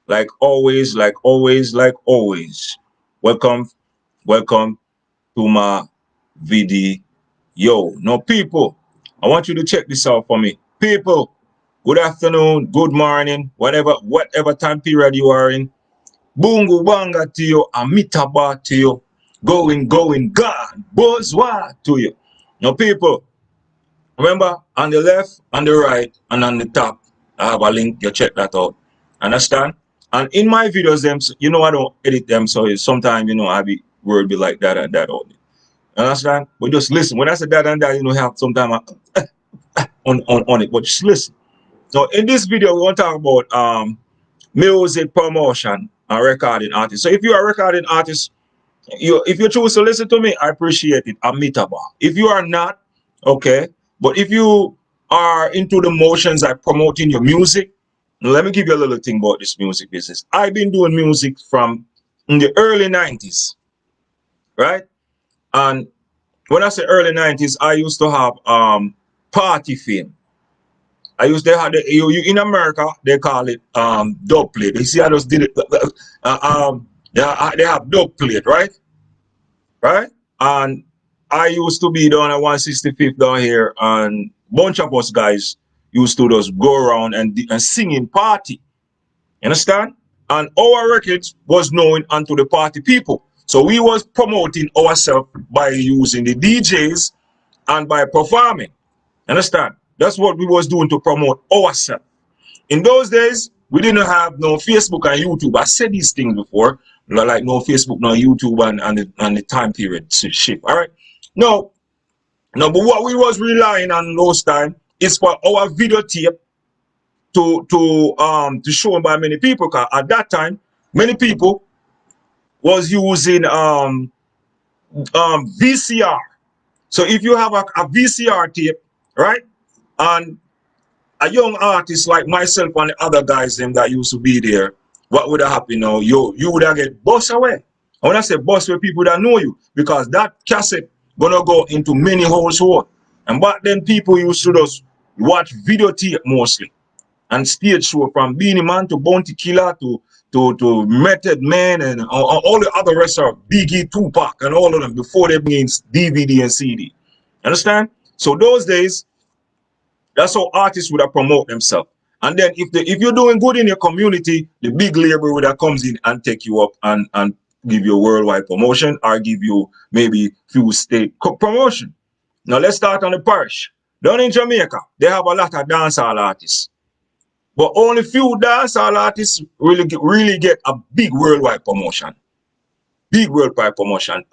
like always, like always, like always. Welcome, welcome to my video. Now, people, I want you to check this out for me. People, good afternoon, good morning, whatever time period you are in. Bungu banga to you, amitaba to you, going, gone, bozwa to you. Now, people, remember on the left, on the right, and on the top, I have a link. You check that out. Understand? And in my videos, them, you know, I don't edit them, so sometimes, you know, I be word be like that and that only. Understand? But just listen. When I say that and that, you know, have sometimes on it, but just listen. So in this video, we want to talk about music promotion and recording artists. So if you are a recording artist, if you choose to listen to me, I appreciate it. I'm meetable. If you are not, okay. But if you are into the motions like promoting your music, let me give you a little thing about this music business. I've been doing music from in the early 90s, right? And when I say early 90s, I used to have party fame. I used to have in America, they call it dub plate. You see, I just did it. They have dub plate, right? Right? And I used to be down at 165th down here, and bunch of us guys used to just go around and sing in party. You understand? And our records was known unto the party people. So we was promoting ourselves by using the DJs and by performing. Understand? That's what we was doing to promote ourselves. In those days, we didn't have no Facebook and YouTube. I said these things before, like no Facebook, no YouTube, and the time period shift. All right. No, but what we was relying on those time is for our videotape to show by many people. Cause at that time, many people was using VCR. So if you have a VCR tape, right, and a young artist like myself and the other guys them that used to be there, what would have happened now? You would have get bust away. And when I say bust away, people that know you, because that cassette gonna go into many households. And back then people used to just watch videotape mostly and stage show, from Beanie Man to Bounty Killer to Method Man and all the other rest of Biggie, Tupac and all of them before they bring in DVD and CD. Understand? So those days, that's how artists would have promote themselves. And then if you're doing good in your community, the big label would have comes in and take you up and give you a worldwide promotion or give you maybe few state promotion. Now let's start on the parish. Down in Jamaica, they have a lot of dancehall artists. But only few dancehall artists really get a big worldwide promotion. Big worldwide promotion.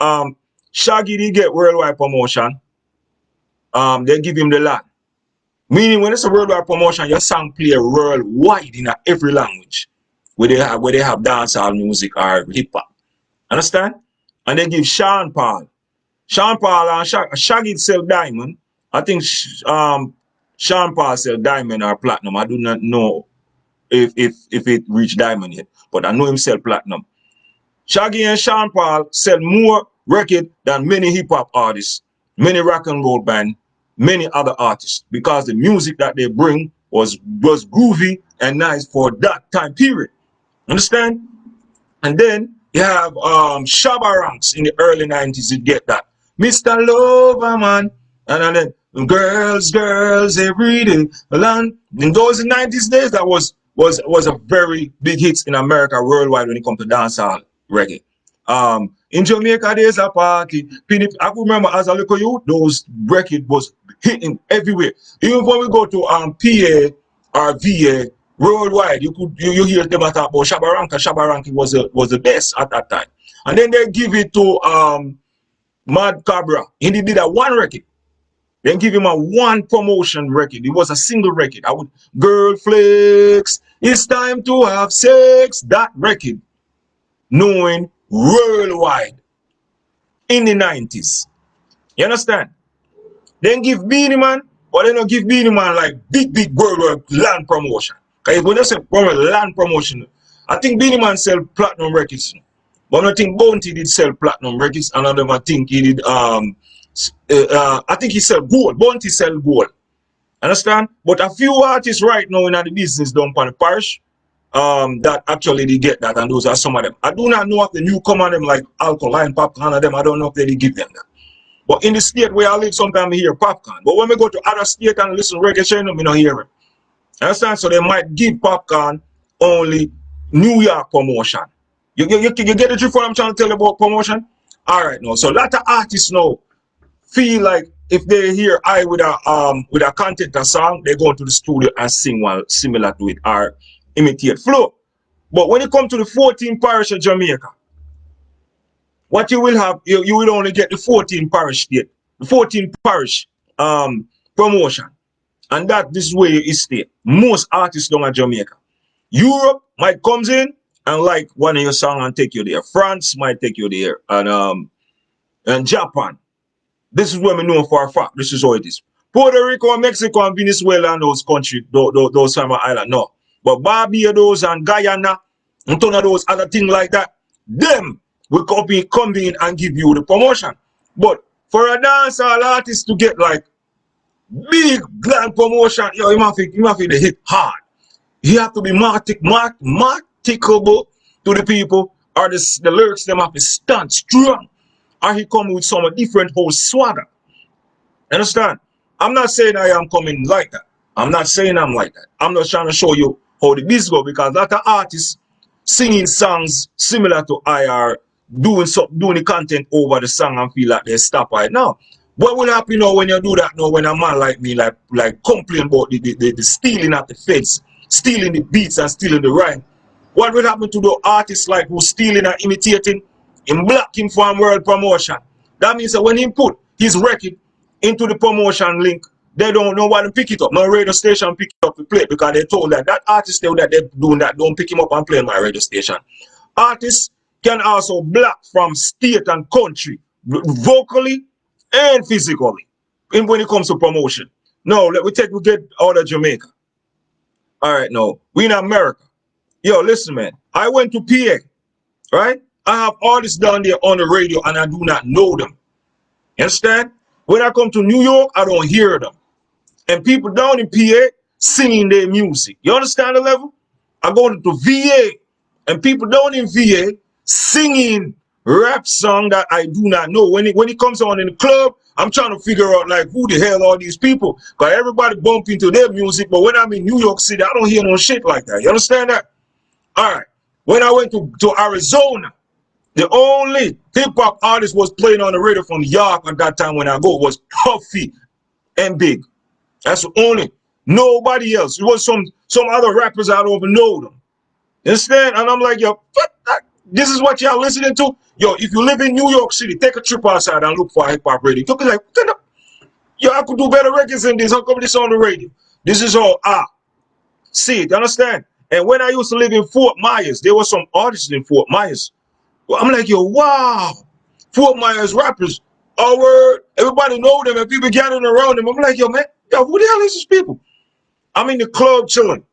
Shaggy did get worldwide promotion. They give him the land. Meaning when it's a worldwide promotion, your song play worldwide in every language where they have dancehall music or hip hop. Understand? And they give Sean Paul. Sean Paul and Shaggy sell diamond. I think Sean Paul sell diamond or platinum. I do not know if it reached diamond yet, but I know him sell platinum. Shaggy and Sean Paul sell more record than many hip hop artists, many rock and roll band, many other artists, because the music that they bring was groovy and nice for that time period. Understand? And then you have Shabba Ranks in the early 90s. You get that. Mr. Loverman. And then girls every day. In those 90s days, that was a very big hits in America worldwide when it comes to dancehall reggae. In Jamaica, there's a party. I remember as a little youth, those records was hitting everywhere. Even when we go to PA or VA worldwide, you hear them talk about Shabba Ranks. Shabba Ranks was the best at that time. And then they give it to Mad Cabra. He did a one record. Then give him a one promotion record. It was a single record. Girl Flex, it's time to have sex. That record, knowing worldwide in the 90s. You understand? Then give Beanie Man, but they don't give Beanie Man like big worldwide land promotion. Because when they say land promotion, I think Beanie Man sell platinum records. But I think Bounty did sell platinum records, and I think he did I think he sell gold. Bounty sell gold. Understand? But a few artists right now in the business down on the parish, that actually they get that, and those are some of them. I do not know if the newcomer them like Alkaline, Popcaan of them. I don't know if they give them that. But in the state where I live, sometimes I hear Popcaan. But when we go to other state and listen reggae channel, we don't hear it. Understand? So they might give Popcaan only New York promotion. You get the drift what I'm trying to tell you about promotion? Alright now. So a lot of artists now feel like if they hear I with a content a song, they go into the studio and sing one similar to it or imitate flow. But when it comes to the 14 parish of Jamaica, what you will have, you will only get the 14 parish state, the 14 parish promotion. And that this way it stay. Most artists down at Jamaica. Europe might comes in and like one of your songs and take you there. France might take you there. And Japan. This is where we know for a fact. This is how it is. Puerto Rico, Mexico, and Venezuela and those countries, those summer islands, no. But Barbados and Guyana, and some of those other things like that, them will come in and give you the promotion. But for a dancehall artist to get like big grand promotion, yo, you must feel the hit hard. You have to be marketable to the people, or the lyrics them have to stand strong. Or he come with some different whole swagger. Understand? I'm not saying I am coming like that. I'm not saying I'm like that. I'm just trying to show you how the business go, because a lot of artists singing songs similar to IR, doing the content over the song and feel like they stop right now. What will happen now when you do that now, when a man like me like complain about the stealing of the feds, stealing the beats and stealing the rhyme? What will happen to the artists like who stealing and imitating? In block him from world promotion. That means that when he put his record into the promotion link, they don't know what to pick it up. No radio station pick it up to play, because they told that artist that they're doing that don't pick him up and play on my radio station. Artists can also block from state and country, vocally and physically, when it comes to promotion. Now, we get out of Jamaica. All right, now, we in America. Yo, listen, man. I went to PA, right? I have artists down there on the radio and I do not know them. You understand? When I come to New York, I don't hear them. And people down in PA singing their music. You understand the level? I go to VA and people down in VA singing rap song that I do not know. When it comes on in the club, I'm trying to figure out like who the hell are these people? Because everybody bump into their music, but when I'm in New York City, I don't hear no shit like that. You understand that? All right. When I went to Arizona, the only hip-hop artist was playing on the radio from York at that time when I go was Puffy and Big. That's the only. Nobody else. It was some other rappers, I don't even know them. You understand? And I'm like, yo, this is what y'all listening to? Yo, if you live in New York City, take a trip outside and look for hip-hop radio. You'll be like, yo, I could do better records than this. How come this on the radio? This is all see it, you understand? And when I used to live in Fort Myers, there were some artists in Fort Myers. I'm like, yo, wow, Fort Myers rappers, everybody know them and people gathering around them. I'm like, yo, man, yo, who the hell is these people? I'm in the club chilling.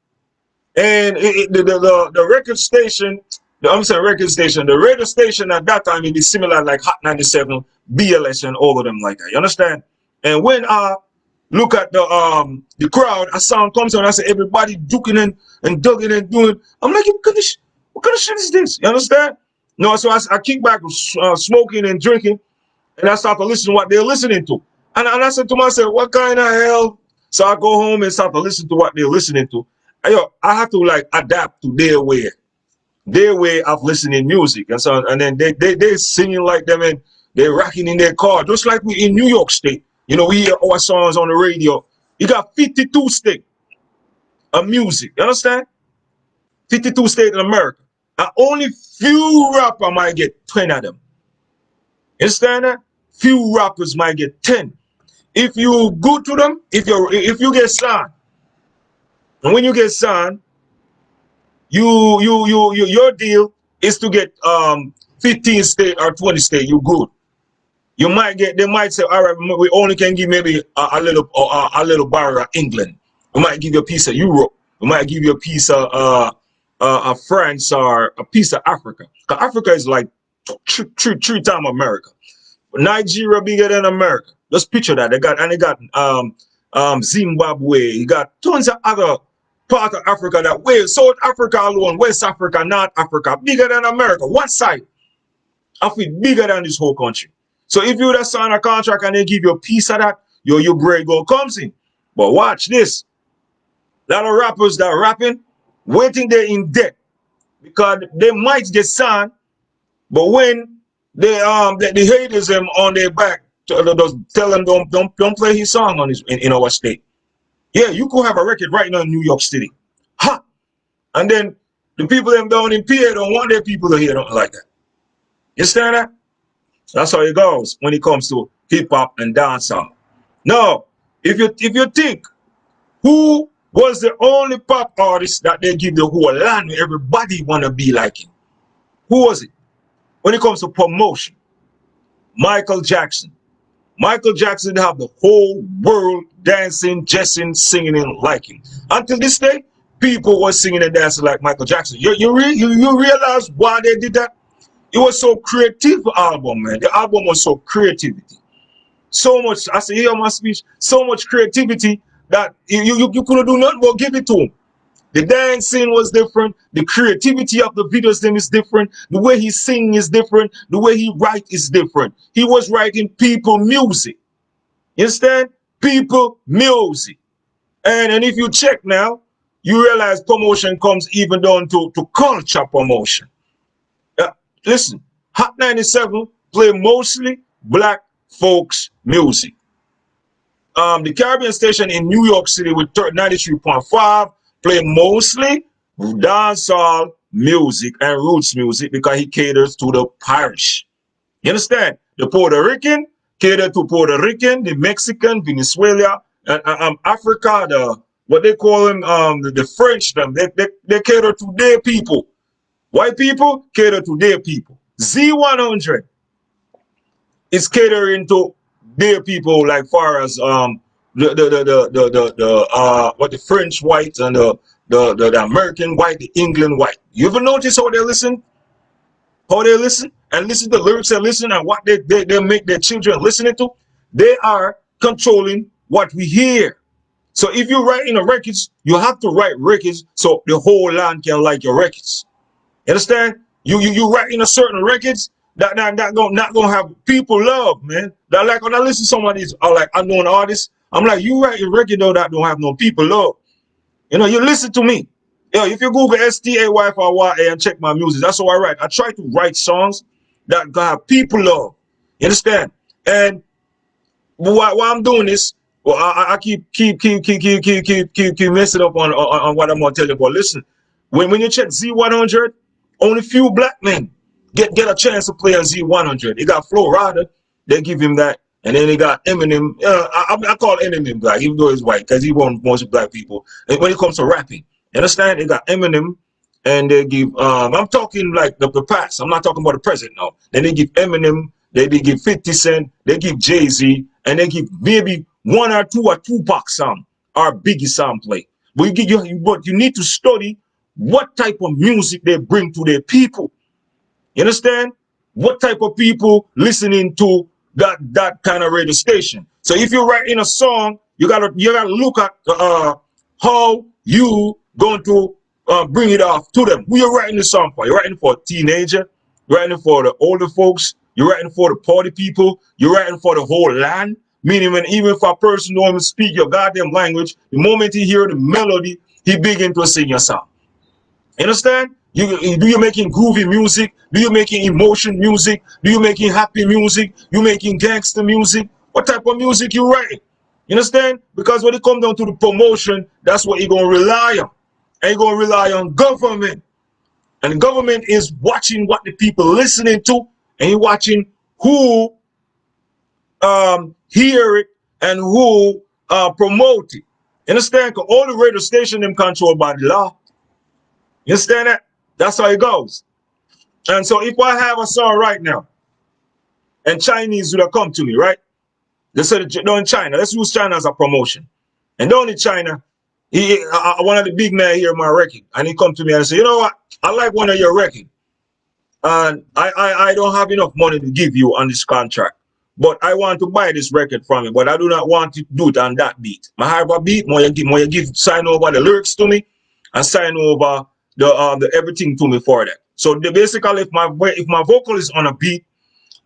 And the record station, the radio station at that time, it be similar like Hot 97, BLS, and all of them like that. You understand? And when I look at the crowd, a sound comes on, I say, everybody duking and dugging and doing. I'm like, what kind of shit is this? You understand? No, so I kick back smoking and drinking, and I start to listen to what they're listening to. And I said to myself, what kind of hell? So I go home and start to listen to what they're listening to. And, yo, I have to like adapt to their way of listening music. And so, and then they singing like them and they're rocking in their car, just like we in New York State. You know, we hear our songs on the radio. You got 52 states of music. You understand? 52 states in America. And only few rappers might get 10 of them. You understand that? Few rappers might get 10. If you go to them, if you get signed, and when you get signed, your deal is to get 15 state or 20 state. You good. You might get. They might say, all right, we only can give maybe a little barrel of England. We might give you a piece of Europe. We might give you a piece of France or a piece of Africa. Because Africa is like three times America. Nigeria bigger than America. Just picture that. They got Zimbabwe. You got tons of other part of Africa that way. South Africa alone, West Africa, North Africa, bigger than America. One side of it bigger than this whole country. So if you just sign a contract and they give you a piece of that, your bread go comes in. But watch this. A lot of rappers that are rapping, waiting they're in debt because they might get signed, but when the haters them on their back, tell them don't play his song on in our state. Yeah, you could have a record right now in New York City. Ha! And then the people them down in PA don't want their people to hear them like that. You understand that? That's how it goes when it comes to hip hop and dancehall. Now, if you think who was the only pop artist that they give the whole land where everybody wanna be like him? Who was it? When it comes to promotion, Michael Jackson. Michael Jackson have the whole world dancing, dressing, singing and like him. Until this day, people were singing and dancing like Michael Jackson. You realize why they did that? It was so creative album, man. The album was so creativity. So much, I say here on my speech, so much creativity that you couldn't do nothing but give it to him. The dancing was different. The creativity of the videos them is different. The way he sing is different. The way he write is different. He was writing people music. You understand? People music. And if you check now, you realize promotion comes even down to culture promotion. Listen, Hot 97 play mostly black folks music. The Caribbean station in New York City with 93.5 play mostly dancehall music and roots music because he caters to the parish. You understand? The Puerto Rican cater to Puerto Rican, the Mexican, Venezuela, and Africa, what they call them, the French, they cater to their people. White people cater to their people. Z100 is catering to their people, like far as what the French white and the American white, the England white. You ever notice how they listen? How they listen and listen to the lyrics and listen and what they make their children listening to? They are controlling what we hear. So if you write in the records, you have to write records so the whole land can like your records. You understand? You write in a certain records that not gonna have people love, man. That like when I listen to some of these like unknown artists, I'm like, you write a record though that don't have no people love. You know, you listen to me. Yo, if you Google STAY4YA and check my music, that's how I write. I try to write songs that have people love. You understand? And while I'm doing this, well, I keep messing up on what I'm gonna tell you. But listen, when you check Z100, only few black men get a chance to play on Z100. He got Flo Rida, they give him that, and then he got Eminem. I call Eminem black, even though he's white, because he won most of black people. And when it comes to rapping, you understand? They got Eminem, and they give. I'm talking like the past. I'm not talking about the present now. Then they give Eminem, they give 50 Cent, they give Jay-Z, and they give maybe one or two or Tupac song or Biggie song play. But you need to study what type of music they bring to their people. You understand? What type of people listening to that kind of radio station. So if you're writing a song, you gotta look at how you going to bring it off to them. Who you're writing the song for? You're writing for a teenager, you're writing for the older folks, you're writing for the party people, you're writing for the whole land. Meaning even if a person don't even speak your goddamn language, the moment he hear the melody, he begin to sing your song. You understand? Do you making groovy music? Do you making emotion music? Do you making happy music? You making gangster music? What type of music you writing? You understand? Because when it comes down to the promotion, that's what you're gonna rely on. And you're gonna rely on government. And the government is watching what the people listening to, and you're watching who hear it and who promote it. You understand? Because all the radio station them controlled by the law. You understand that? That's how it goes. And so if I have a song right now, and Chinese would have come to me, right? They said, no, in China, let's use China as a promotion. And down in China, one of the big men here my record, and he come to me and say, you know what? I like one of your records. And I don't have enough money to give you on this contract. But I want to buy this record from you, but I do not want to do it on that beat. I have a beat, more you give sign over the lyrics to me, and sign over the everything to me for that. So basically, if my vocal is on a beat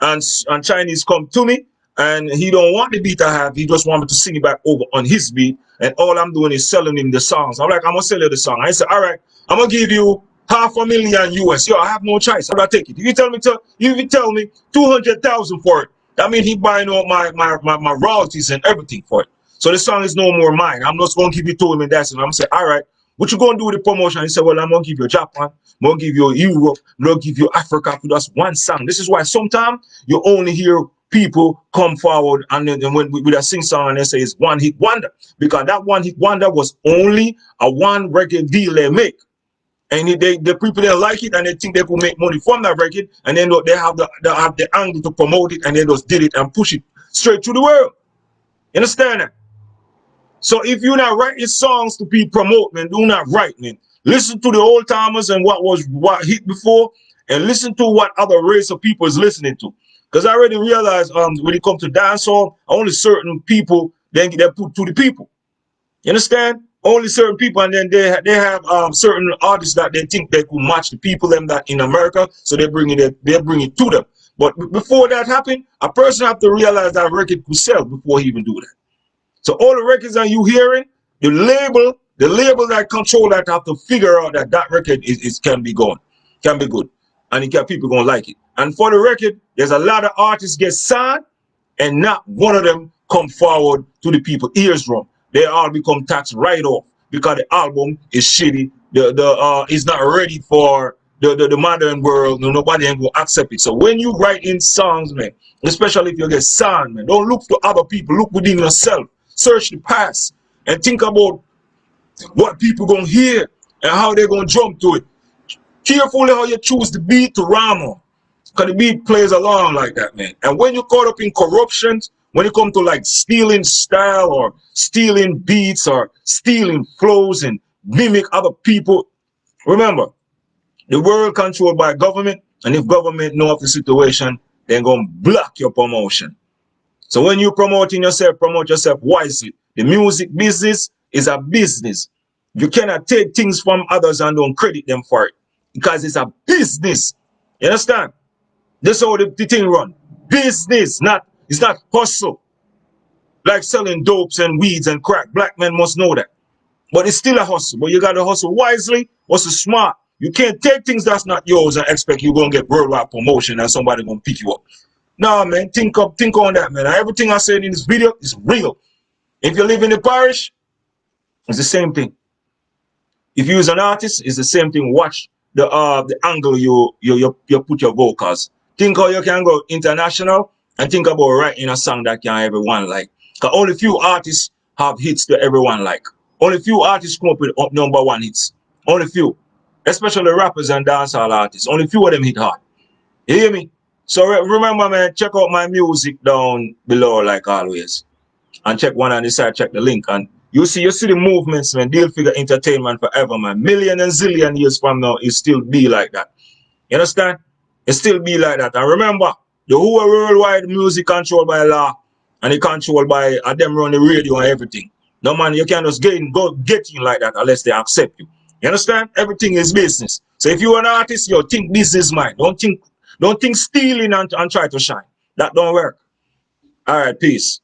and Chinese come to me and he don't want the beat I have, he just want me to sing it back over on his beat, and all I'm doing is selling him the songs. I'm like, I'm gonna sell you the song. I say, all right, I'm gonna give you $500,000 US. Yo, I have no choice. I'm gonna take it. If you tell me 200,000 for it, that means he buying all my royalties and everything for it. So the song is no more mine. I'm just gonna give it to him, and that's it. I'm gonna say, all right, what you gonna do with the promotion? He said, well, I'm gonna give you Japan, I'm gonna give you Europe, I'm gonna give you Africa for just one song. This is why sometimes you only hear people come forward and then when with a sing song and they say it's one hit wonder, because that one hit wonder was only a one record deal they make. And the people they like it and they think they could make money from that record, and then they have the angle to promote it, and they just did it and push it straight to the world. You understand that? So if you're not writing songs to be promoted, man, do not write, man. Listen to the old timers and what hit before, and listen to what other race of people is listening to. Because I already realized when it comes to dancehall, only certain people they put to the people. You understand? Only certain people, and then they have certain artists that they think they could match the people them that in America, so they bring it to them. But before that happened, a person have to realize that record could sell before he even do that. So all the records that you hearing, the label that control that have to figure out that record can be good, and people gonna like it. And for the record, there's a lot of artists get signed, and not one of them come forward to the people eardrum. They all become tax write-off because the album is shitty. It's not ready for the modern world. Nobody ain't gonna accept it. So when you write in songs, man, especially if you get signed, man, don't look to other people. Look within yourself. Search the past and think about what people gonna hear and how they're gonna jump to it. Carefully how you choose the beat to rhyme on, because the beat plays along like that, man. And when you're caught up in corruptions, when it comes to like stealing style or stealing beats or stealing flows and mimic other people, remember, the world controlled by government, and if government know of the situation, they're gonna block your promotion. So when you're promoting yourself, promote yourself wisely. The music business is a business. You cannot take things from others and don't credit them for it, because it's a business. You understand? That's how the thing run. Business, it's not hustle. Like selling dopes and weeds and crack. Black men must know that. But it's still a hustle. But you got to hustle wisely, hustle smart. You can't take things that's not yours and expect you're going to get worldwide promotion and somebody going to pick you up. Nah, man, think on that, man. Everything I said in this video is real. If you live in the parish, it's the same thing. If you use an artist, it's the same thing. Watch the angle you put your vocals. Think how you can go international, and think about writing a song that can everyone like. Because only few artists have hits that everyone like. Only few artists come up with #1 hits. Only few. Especially rappers and dancehall artists. Only few of them hit hard. You hear me? So remember, man, check out my music down below like always. And check one on the side, check the link. And you see the movements, man. Deal Figure Entertainment forever, man. Million and zillion years from now, it still be like that. You understand? It still be like that. And remember, the whole worldwide music controlled by law, and it controlled by them run the radio and everything. No, man, you can't just get in like that unless they accept you. You understand? Everything is business. So if you're an artist, you think business mind. Don't think stealing and try to shine. That don't work. All right, peace.